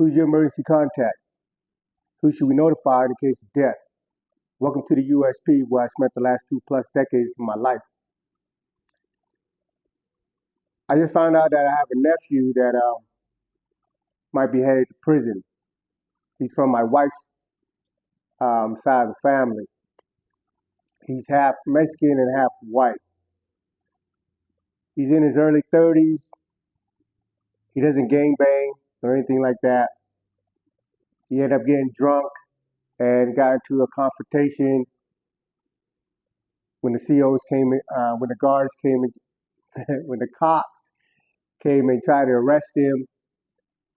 Who's your emergency contact? Who should we notify in case of death? Welcome to the USP, where I spent the last 2+ decades of my life. I just found out that I have a nephew that might be headed to prison. He's from my wife's side of the family. He's half Mexican and half white. He's in his early 30s. He doesn't gangbang or anything like that. He ended up getting drunk and got into a confrontation when the COs came in, when the guards came in, when the cops came and tried to arrest him.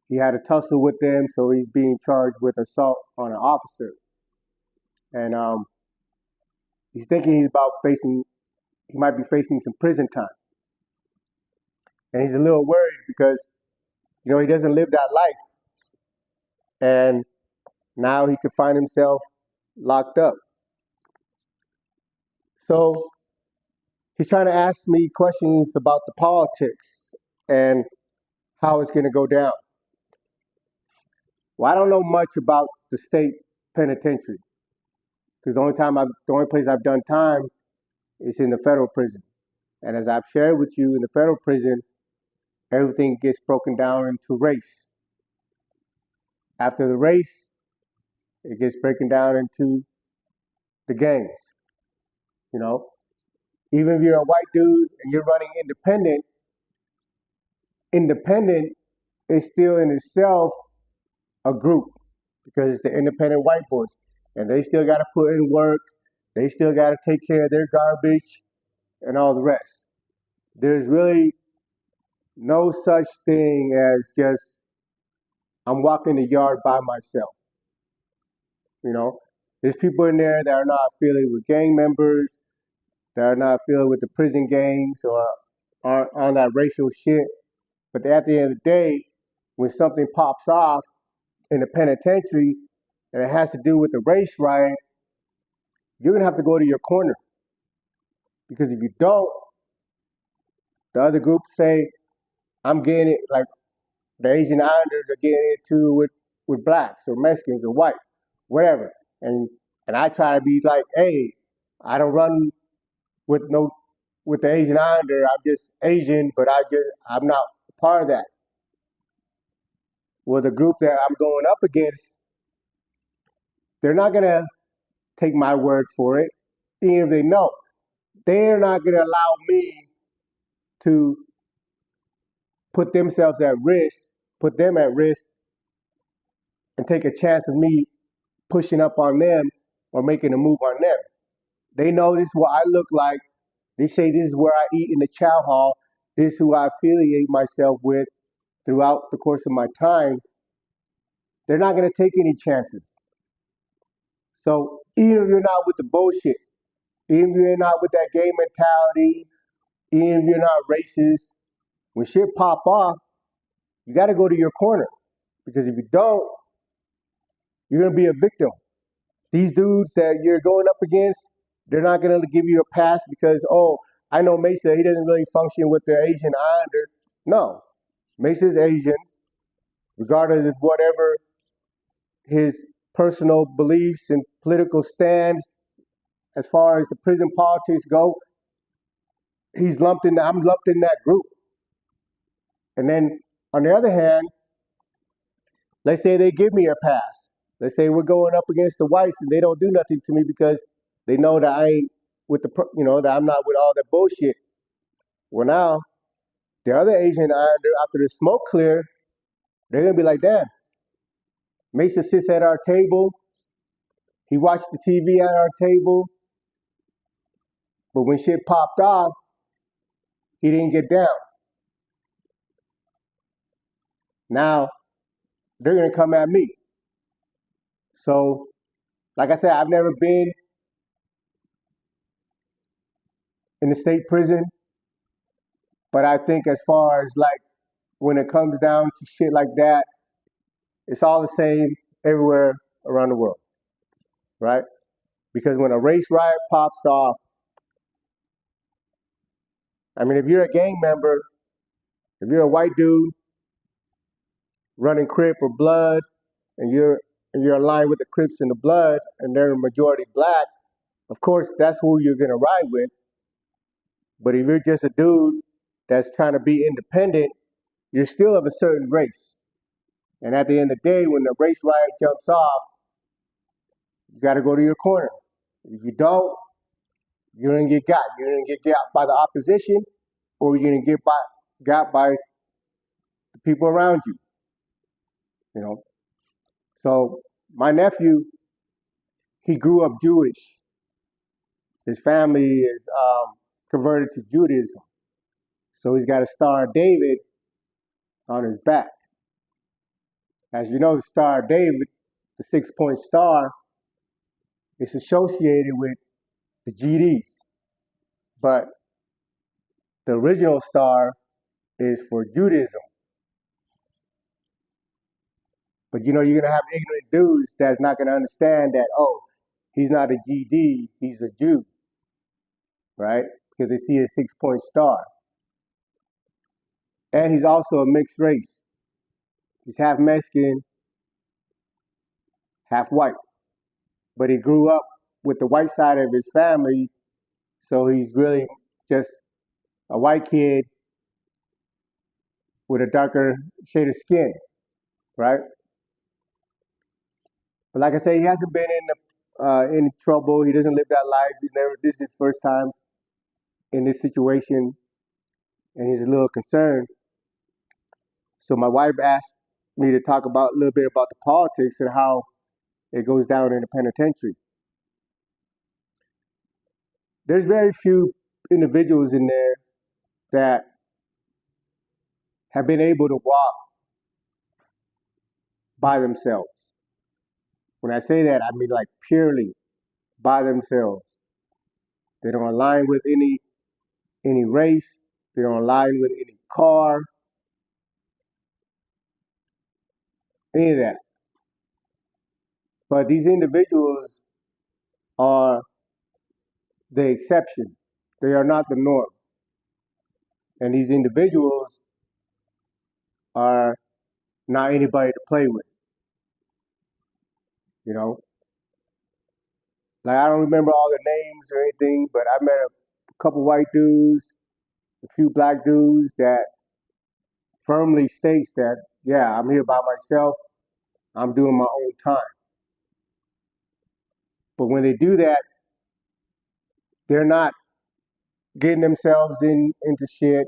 He had a tussle with them, so he's being charged with assault on an officer. And he's thinking he might be facing some prison time. And he's a little worried because, he doesn't live that life. And now he could find himself locked up. So he's trying to ask me questions about the politics and how it's going to go down. Well, I don't know much about the state penitentiary because the only place I've done time is in the federal prison. And as I've shared with you, in the federal prison, everything gets broken down into race. After the race, it gets broken down into the gangs. Even if you're a white dude and you're running independent is still in itself a group because it's the independent white boys. And they still got to put in work. They still got to take care of their garbage and all the rest. There's really no such thing as just, I'm walking the yard by myself. There's people in there that are not affiliated with gang members, that are not affiliated with the prison gangs or aren't on that racial shit. But at the end of the day, when something pops off in the penitentiary and it has to do with the race riot, you're going to have to go to your corner. Because if you don't, the other group say, I'm getting it, like the Asian Islanders are getting into with blacks or Mexicans or white, whatever. And I try to be like, hey, I don't run with the Asian Islander. I'm just Asian, but I'm not part of that. Well, the group that I'm going up against, they're not going to take my word for it, even if they know. They're not going to allow me to put them at risk, and take a chance of me pushing up on them or making a move on them. They know this is what I look like. They say this is where I eat in the chow hall. This is who I affiliate myself with throughout the course of my time. They're not going to take any chances. So even if you're not with the bullshit, even if you're not with that game mentality, even if you're not racist, when shit pop off, you got to go to your corner. Because if you don't, you're going to be a victim. These dudes that you're going up against, they're not going to give you a pass because, I know Mesa, he doesn't really function with the Asian Islander. No, Mesa's Asian, regardless of whatever his personal beliefs and political stands as far as the prison politics go. I'm lumped in that group. And then on the other hand, let's say they give me a pass. Let's say we're going up against the whites and they don't do nothing to me because they know that I ain't with that I'm not with all that bullshit. Well, now the other Asian Islander, after the smoke clear, they're gonna be like, damn, Mesa sits at our table. He watched the TV at our table, but when shit popped off, he didn't get down. Now they're gonna come at me. So, like I said, I've never been in the state prison, but I think as far as like when it comes down to shit like that, it's all the same everywhere around the world, right? Because when a race riot pops off, I mean, if you're a gang member, if you're a white dude, running Crip or Blood, and you're aligned with the Crips and the Blood, and they're majority black, of course that's who you're gonna ride with. But if you're just a dude that's trying to be independent, you're still of a certain race. And at the end of the day, when the race riot jumps off, you got to go to your corner. If you don't, you're gonna get got. You're gonna get got by the opposition, or you're gonna get got by the people around you. You know. So my nephew, he grew up Jewish. His family is converted to Judaism, so he's got a Star of David on his back. As you know, the Star of David, the 6-point star, is associated with the GDs, but the original star is for Judaism. But you're gonna have ignorant dudes that's not gonna understand that, oh, he's not a GD, he's a Jew, right? Because they see a 6-point star. And he's also a mixed race. He's half Mexican, half white. But he grew up with the white side of his family, so he's really just a white kid with a darker shade of skin, right? But like I say, he hasn't been in trouble. He doesn't live that life. This is his first time in this situation, and he's a little concerned. So my wife asked me to talk about a little bit about the politics and how it goes down in the penitentiary. There's very few individuals in there that have been able to walk by themselves. When I say that, I mean like purely by themselves. They don't align with any race. They don't align with any car, any of that. But these individuals are the exception. They are not the norm. And these individuals are not anybody to play with, you know. Like I don't remember all the names or anything, but I met a couple white dudes, a few black dudes that firmly states that, yeah, I'm here by myself. I'm doing my own time. But when they do that, they're not getting themselves into shit.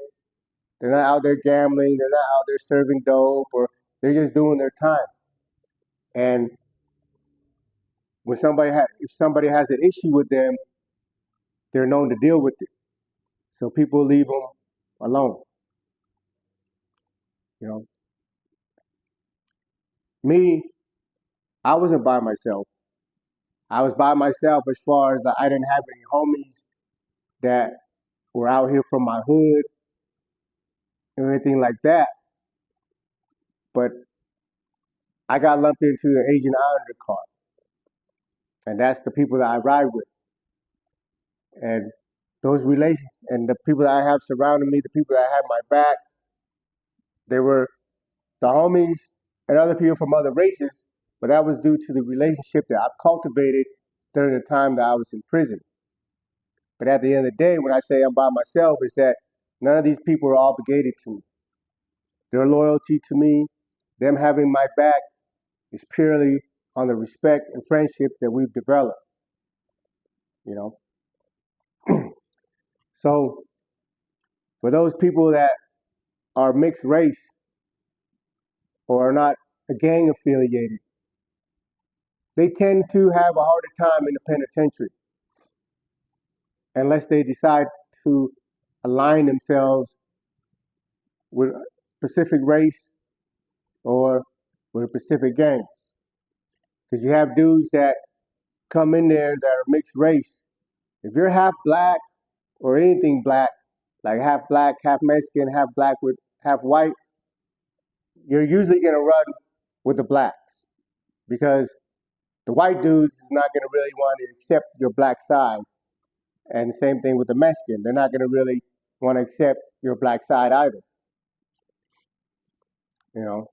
They're not out there gambling. They're not out there serving dope, or they're just doing their time. And when if somebody has an issue with them, they're known to deal with it. So people leave them alone. You know, me, I wasn't by myself. I was by myself as far as I didn't have any homies that were out here from my hood or anything like that. But I got lumped into the Asian Islander card, and that's the people that I ride with. And those relations and the people that I have surrounding me, the people that have my back, they were the homies and other people from other races, but that was due to the relationship that I've cultivated during the time that I was in prison. But at the end of the day, when I say I'm by myself, is that none of these people are obligated to me. Their loyalty to me, them having my back, is purely on the respect and friendship that we've developed, you know. So for those people that are mixed race or are not gang affiliated, they tend to have a harder time in the penitentiary unless they decide to align themselves with a specific race or with a specific gang. Because you have dudes that come in there that are mixed race. If you're half black or anything black, like half black, half Mexican, half black with half white, you're usually gonna run with the blacks because the white dudes is not gonna really want to accept your black side. And the same thing with the Mexican. They're not gonna really want to accept your black side either. You know?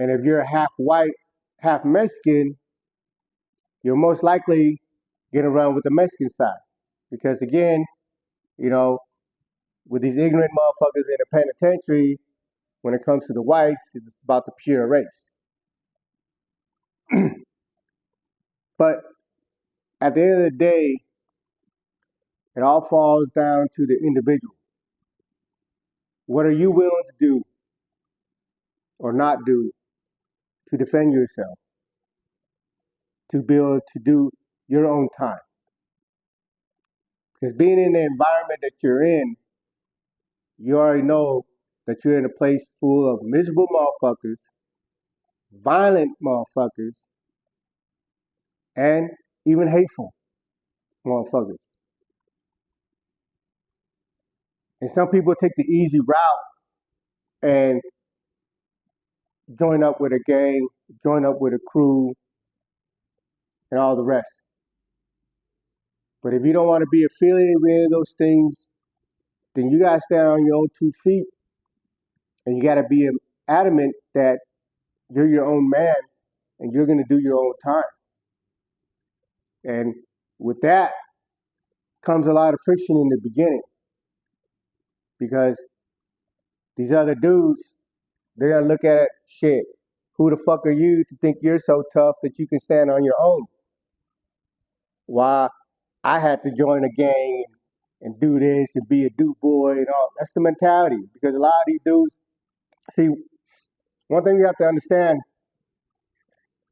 And if you're half white, half Mexican, you'll most likely get around with the Mexican side. Because again, you know, with these ignorant motherfuckers in the penitentiary, when it comes to the whites, it's about the pure race. But at the end of the day, it all falls down to the individual. What are you willing to do or not do to defend yourself, to be able to do your own time? Because being in the environment that you're in, you already know that you're in a place full of miserable motherfuckers, violent motherfuckers, and even hateful motherfuckers. And some people take the easy route and join up with a gang, join up with a crew, and all the rest. But if you don't want to be affiliated with any of those things, then you got to stand on your own 2 feet, and you got to be adamant that you're your own man and you're going to do your own time. And with that comes a lot of friction in the beginning, because these other dudes, they're going to look at it, shit, who the fuck are you to think you're so tough that you can stand on your own? Why I had to join a gang and do this and be a do boy and all. That's the mentality. Because a lot of these dudes, see, one thing you have to understand,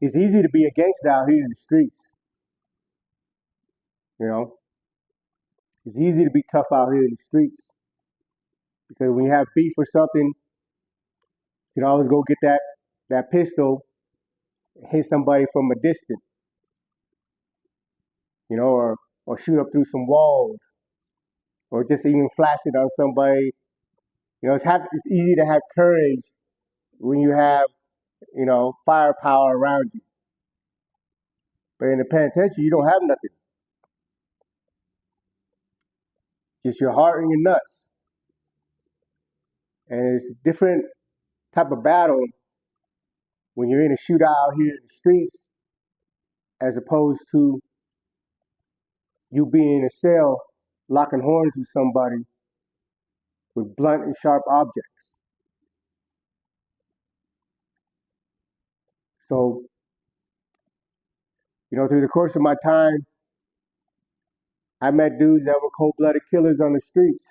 it's easy to be a gangster out here in the streets. You know, it's easy to be tough out here in the streets, because when you have beef or something, you can always go get that pistol and hit somebody from a distance, you know, or shoot up through some walls, or just even flash it on somebody. You know, it's easy to have courage when you have, you know, firepower around you. But in the penitentiary, you don't have nothing. Just your heart and your nuts. And it's a different type of battle when you're in a shootout here in the streets, as opposed to you being in a cell locking horns with somebody with blunt and sharp objects. So, you know, through the course of my time, I met dudes that were cold-blooded killers on the streets.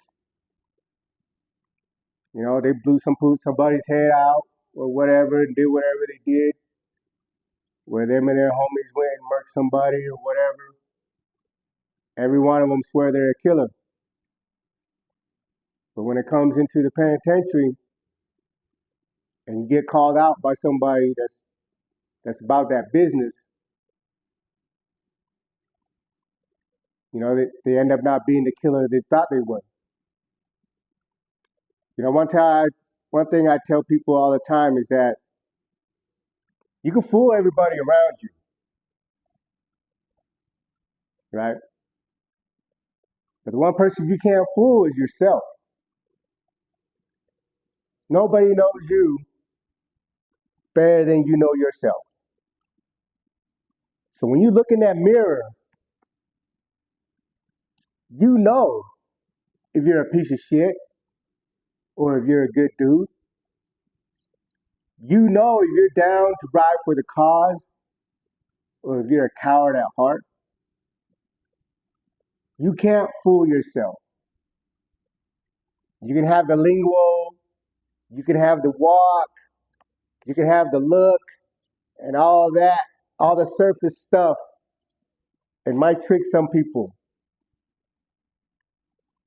You know, they blew somebody's head out or whatever and did whatever they did, where them and their homies went and murked somebody or whatever. Every one of them swear they're a killer. But when it comes into the penitentiary and you get called out by somebody that's about that business, you know, they end up not being the killer they thought they were. You know, one thing I tell people all the time is that you can fool everybody around you, right? But the one person you can't fool is yourself. Nobody knows you better than you know yourself. So when you look in that mirror, you know if you're a piece of shit or if you're a good dude. You know if you're down to ride for the cause or if you're a coward at heart. You can't fool yourself. You can have the lingo, you can have the walk, you can have the look and all that, all the surface stuff. It might trick some people.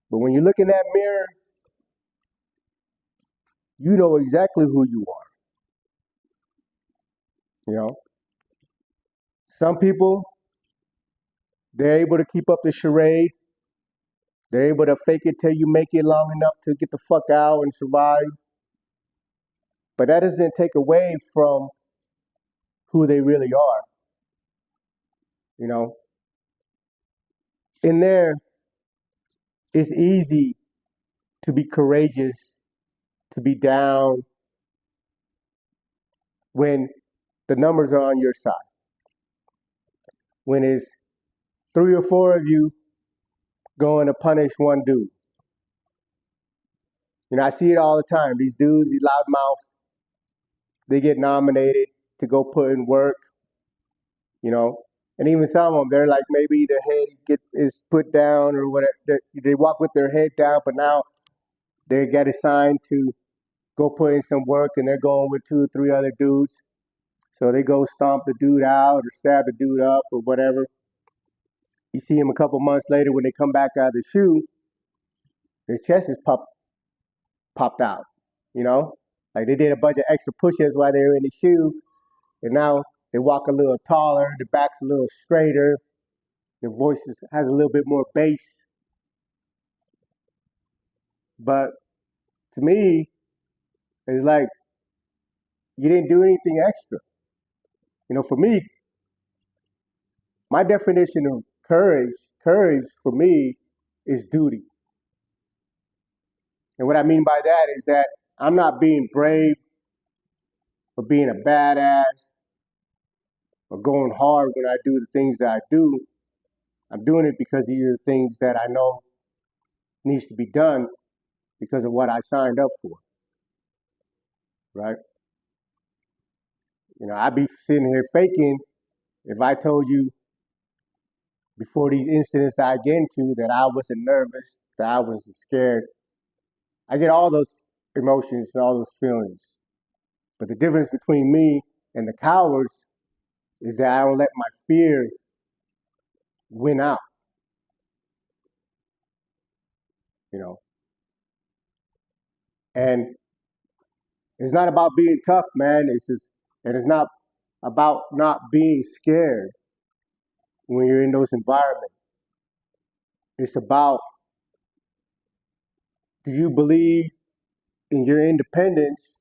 But when you look in that mirror, you know exactly who you are. You know, some people, they're able to keep up the charade. They're able to fake it till you make it long enough to get the fuck out and survive. But that doesn't take away from who they really are. You know, in there, it's easy to be courageous, to be down, when the numbers are on your side. When it's 3 or 4 of you going to punish one dude. I see it all the time. These dudes, these loudmouths, they get nominated to go put in work, you know. And even some of them, they're like maybe their head is put down or whatever. They walk with their head down, but now they get assigned to go put in some work, and they're going with 2 or 3 other dudes. So they go stomp the dude out or stab the dude up or whatever. You see them a couple months later when they come back out of the shoe, their chest is popped out, you know? Like they did a bunch of extra push-ups while they were in the shoe, and now they walk a little taller, the back's a little straighter, their voice has a little bit more bass. But to me, it's like you didn't do anything extra. For me, my definition of courage for me is duty. And what I mean by that is that I'm not being brave or being a badass or going hard when I do the things that I do. I'm doing it because these are the things that I know needs to be done because of what I signed up for, right? I'd be sitting here faking if I told you before these incidents that I get into that I wasn't nervous, that I wasn't scared. I get all those emotions and all those feelings. But the difference between me and the cowards is that I don't let my fear win out, you know. And it's not about being tough, man. And it's not about not being scared when you're in those environments. It's about, do you believe in your independence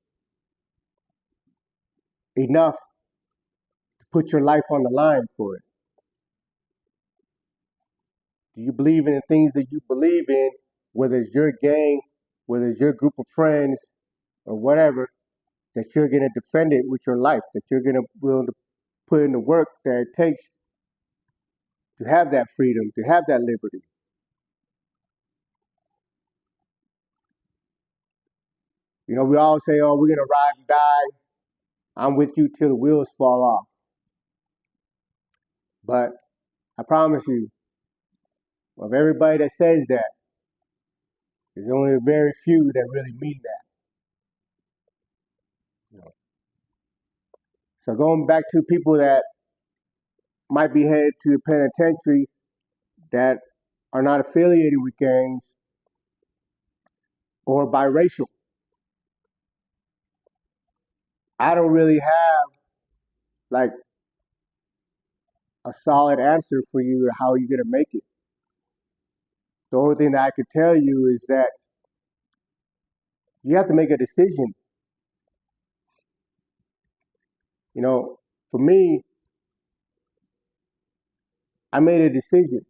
enough to put your life on the line for it? Do you believe in the things that you believe in, whether it's your gang, whether it's your group of friends, or whatever, that you're going to defend it with your life, that you're going to willing to put in the work that it takes to have that freedom, to have that liberty? We all say, oh, we're going to ride and die. I'm with you till the wheels fall off. But I promise you, of everybody that says that, there's only a very few that really mean that. So going back to people that might be headed to the penitentiary that are not affiliated with gangs or biracial, I don't really have like a solid answer for you how you're gonna make it. The only thing that I could tell you is that you have to make a decision. For me, I made a decision.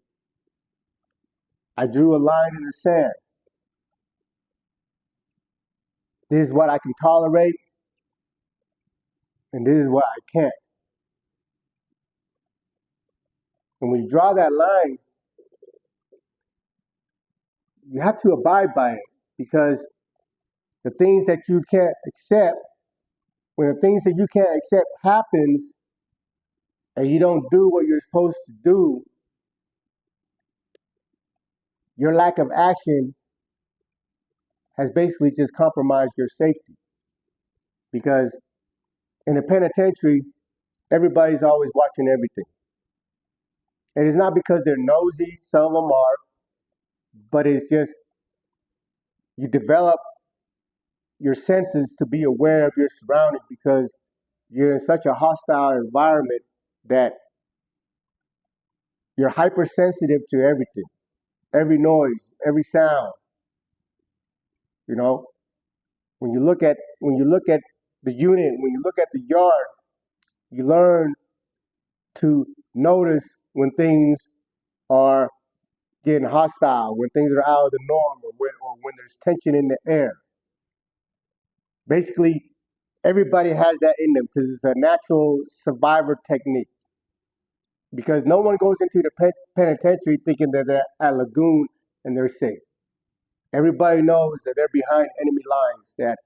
I drew a line in the sand. This is what I can tolerate, and this is what I can't. And when you draw that line, you have to abide by it, because the things that you can't accept, when the things that you can't accept happens and you don't do what you're supposed to do, your lack of action has basically just compromised your safety. Because in the penitentiary, everybody's always watching everything. And it's not because they're nosy, some of them are, but it's just you develop your senses to be aware of your surroundings because you're in such a hostile environment that you're hypersensitive to everything, every noise, every sound. You know, when you look at the unit, when you look at the yard, you learn to notice when things are getting hostile, when things are out of the norm, or when there's tension in the air. Basically, Everybody has that in them because it's a natural survivor technique. Because no one goes into the penitentiary thinking that they're at Lagoon and they're safe. Everybody knows that they're behind enemy lines, that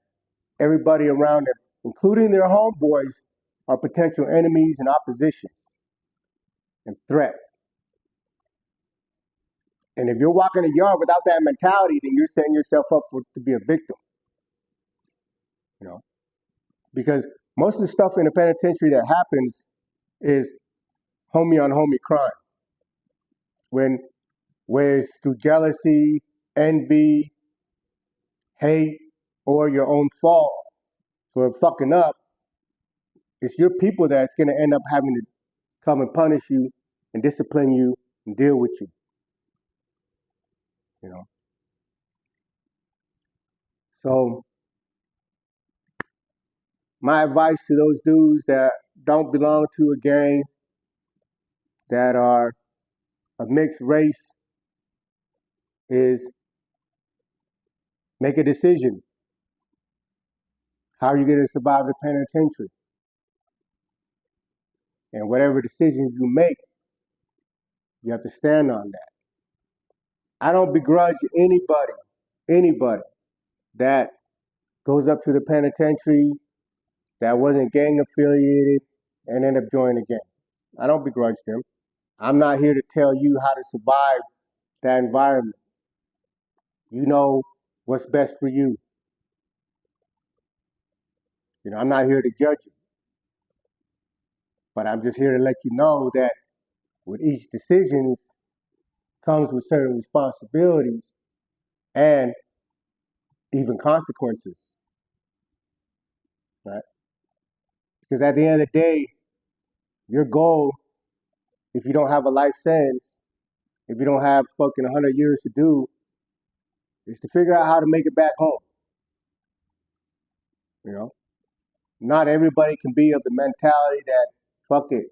everybody around them, including their homeboys, are potential enemies and oppositions and threat. And if you're walking a yard without that mentality, then you're setting yourself up to be a victim. You know, because most of the stuff in the penitentiary that happens is homie on homie crime. When where it's through jealousy, envy, hate, or your own fault for fucking up, it's your people that's gonna end up having to come and punish you and discipline you and deal with you. You know. So my advice to those dudes that don't belong to a gang, that are of mixed race, is make a decision. How are you gonna survive the penitentiary? And whatever decisions you make, you have to stand on that. I don't begrudge anybody that goes up to the penitentiary that wasn't gang affiliated and end up joining a gang. I don't begrudge them. I'm not here to tell you how to survive that environment. You know what's best for you. You know, I'm not here to judge you, but I'm just here to let you know that with each decision comes with certain responsibilities and even consequences, right? Because at the end of the day, your goal, if you don't have a life sentence, if you don't have fucking 100 years to do, is to figure out how to make it back home. You know, not everybody can be of the mentality that fuck it,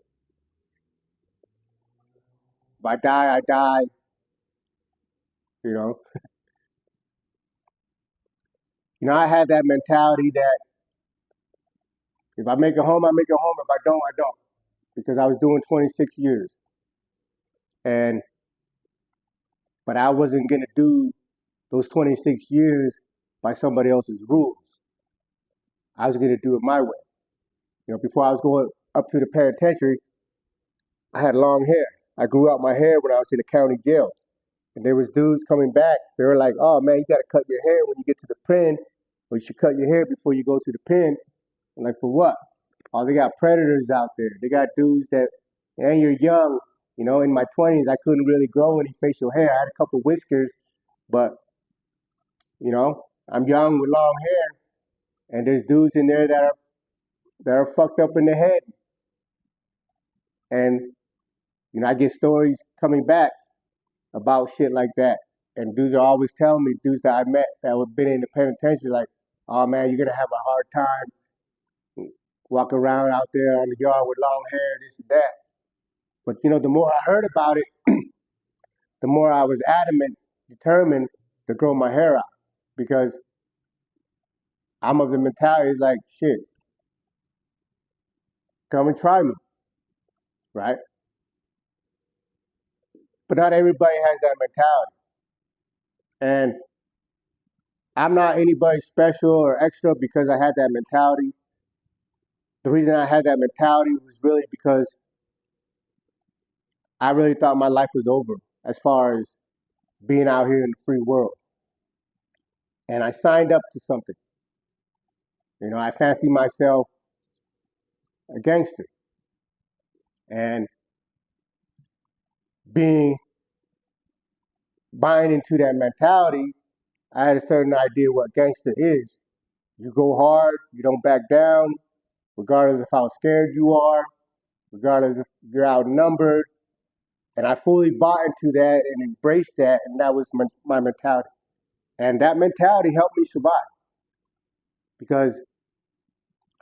if I die, I die. You know, I had that mentality that if I make it home, I make it home. If I don't, I don't, because I was doing 26 years, and but I wasn't gonna do those 26 years by somebody else's rules. I was gonna do it my way. Before I was going up to the penitentiary, I had long hair. I grew out my hair when I was in the county jail. And there was dudes coming back. They were like, "Oh man, you gotta cut your hair when you get to the pen, or you should cut your hair before you go to the pen." I'm like, for what? Oh, they got predators out there. They got dudes that, and you're young. In my 20s, I couldn't really grow any facial hair. I had a couple whiskers, but I'm young with long hair, and there's dudes in there that are fucked up in the head. And I get stories coming back about shit like that. And dudes are always telling me, dudes that I met that have been in the penitentiary, like, "Oh man, you're gonna have a hard time walking around out there on the yard with long hair, this and that." But the more I heard about it, the more I was adamant, determined to grow my hair out, because I'm of the mentality, it's like, shit, come and try me, right? But not everybody has that mentality. And I'm not anybody special or extra because I had that mentality. The reason I had that mentality was really because I really thought my life was over as far as being out here in the free world. And I signed up to something. I fancy myself a gangster. And being buying into that mentality, I had a certain idea what gangster is. You go hard, you don't back down, regardless of how scared you are, regardless if you're outnumbered. And I fully bought into that and embraced that, and that was my mentality. And that mentality helped me survive because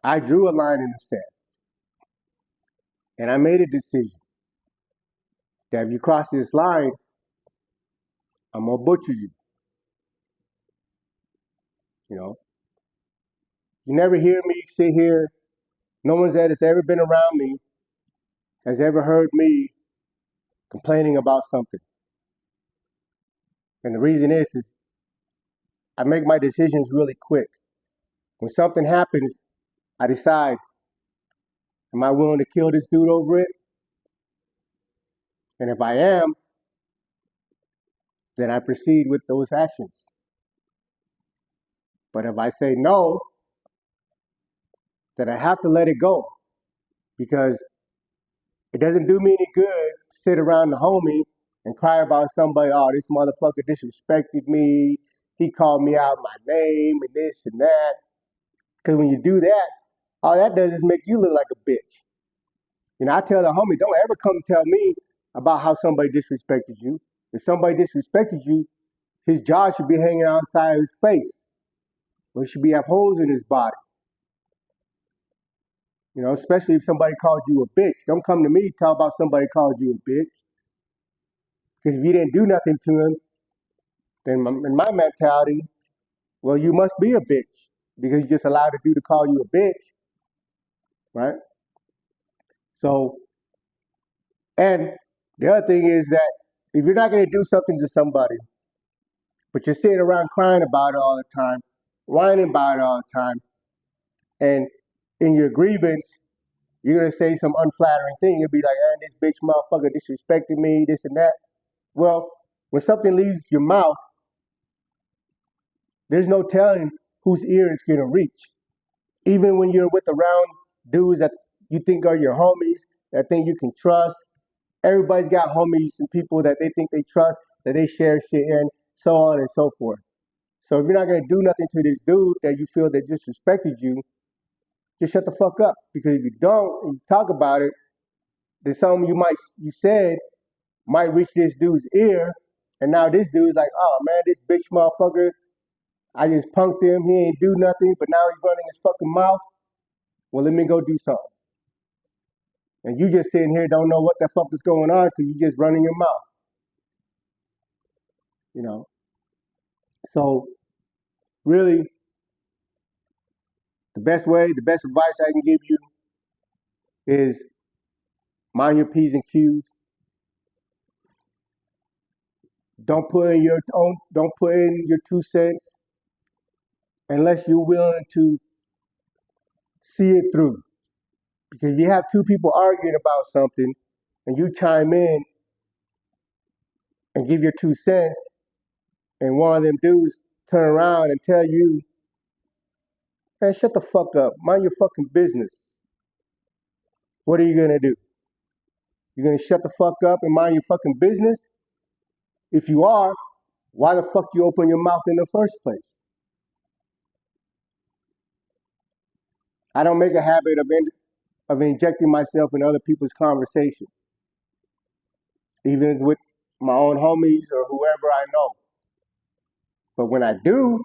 I drew a line in the sand and I made a decision that if you cross this line, I'm gonna butcher you. You know, You never hear me sit here. No one that has ever been around me has ever heard me complaining about something. And the reason is I make my decisions really quick. When something happens, I decide, am I willing to kill this dude over it? And if I am, then I proceed with those actions. But if I say no, then I have to let it go because it doesn't do me any good to sit around the homie and cry about somebody, oh, this motherfucker disrespected me. He called me out my name and this and that. Because when you do that, all that does is make you look like a bitch. You know, I tell the homie, don't ever come tell me about how somebody disrespected you. If somebody disrespected you, his jaw should be hanging outside his face. Or he should be have holes in his body. You know, especially if somebody called you a bitch. Don't come to me tell about somebody called you a bitch. Because if you didn't do nothing to him, then in my mentality, well, you must be a bitch because you just allowed a dude to call you a bitch, right? So, and the other thing is that if you're not going to do something to somebody, but you're sitting around crying about it all the time, whining about it all the time, and in your grievance, you're going to say some unflattering thing. You'll be like, this bitch motherfucker disrespected me, this and that. Well, when something leaves your mouth, there's no telling whose ear it's going to reach. Even when you're with around dudes that you think are your homies, that think you can trust, everybody's got homies and people that they think they trust, that they share shit in, so on and so forth. So if you're not gonna do nothing to this dude that you feel that disrespected you, just shut the fuck up. Because if you don't and you talk about it, then something you said might reach this dude's ear, and now this dude's like, oh man, this bitch motherfucker, I just punked him, he ain't do nothing, but now he's running his fucking mouth. Well, let me go do something. And you just sitting here don't know what the fuck is going on because you just running your mouth, you know. So really, the best advice I can give you is mind your P's and Q's. Don't put in your 2 cents unless you're willing to see it through. Because you have two people arguing about something and you chime in and give your 2 cents and one of them dudes turn around and tell you, man, shut the fuck up. Mind your fucking business. What are you gonna do? You're gonna shut the fuck up and mind your fucking business? If you are, why the fuck you open your mouth in the first place? I don't make a habit of injecting myself in other people's conversation, even with my own homies or whoever I know. But when I do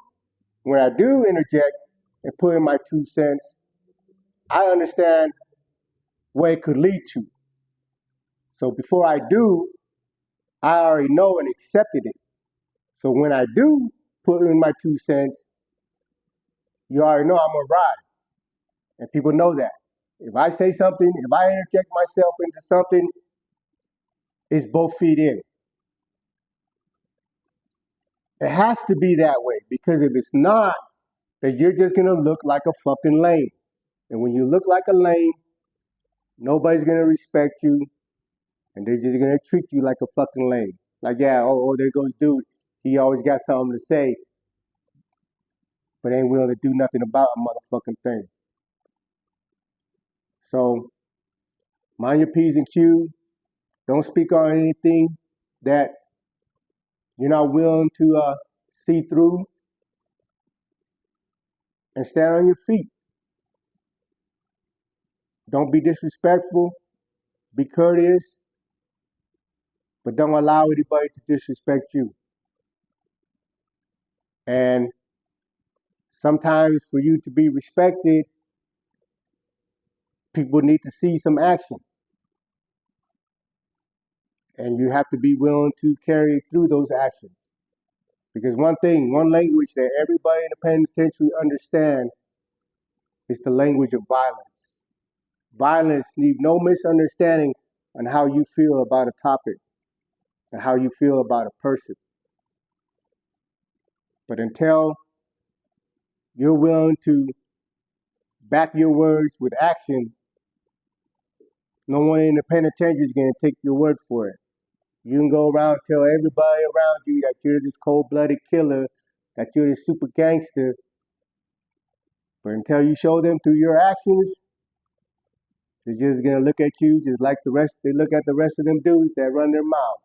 interject and put in my 2 cents, I understand where it could lead to. So before I do, I already know and accepted it. So when I do put in my 2 cents, you already know I'm gonna ride. And people know that. If I say something, if I interject myself into something, it's both feet in. It has to be that way because if it's not, then you're just gonna look like a fucking lame. And when you look like a lame, nobody's gonna respect you, and they're just gonna treat you like a fucking lame. Like, yeah, there goes dude. He always got something to say, but ain't willing to do nothing about a motherfucking thing. So mind your P's and Q's. Don't speak on anything that you're not willing to see through, and stand on your feet. Don't be disrespectful. Be courteous, but don't allow anybody to disrespect you. And sometimes for you to be respected, people need to see some action. And you have to be willing to carry through those actions. Because one language that everybody in the penitentiary understands It's the language of violence. Violence leaves no misunderstanding on how you feel about a topic and how you feel about a person. But until you're willing to back your words with action, no one in the penitentiary is going to take your word for it. You can go around and tell everybody around you that you're this cold-blooded killer, that you're this super gangster, but until you show them through your actions, they're just gonna look at you just like the rest. They look at the rest of them dudes that run their mouths.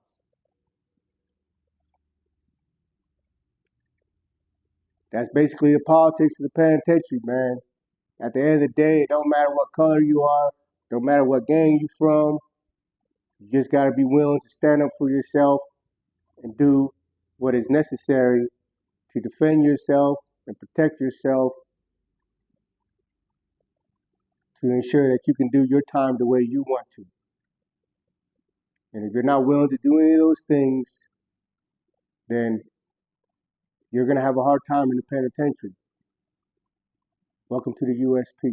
That's basically the politics of the penitentiary, man. At the end of the day, it don't matter what color you are, don't matter what gang you from. You just gotta be willing to stand up for yourself and do what is necessary to defend yourself and protect yourself to ensure that you can do your time the way you want to. And if you're not willing to do any of those things, then you're going to have a hard time in the penitentiary. Welcome to the USP.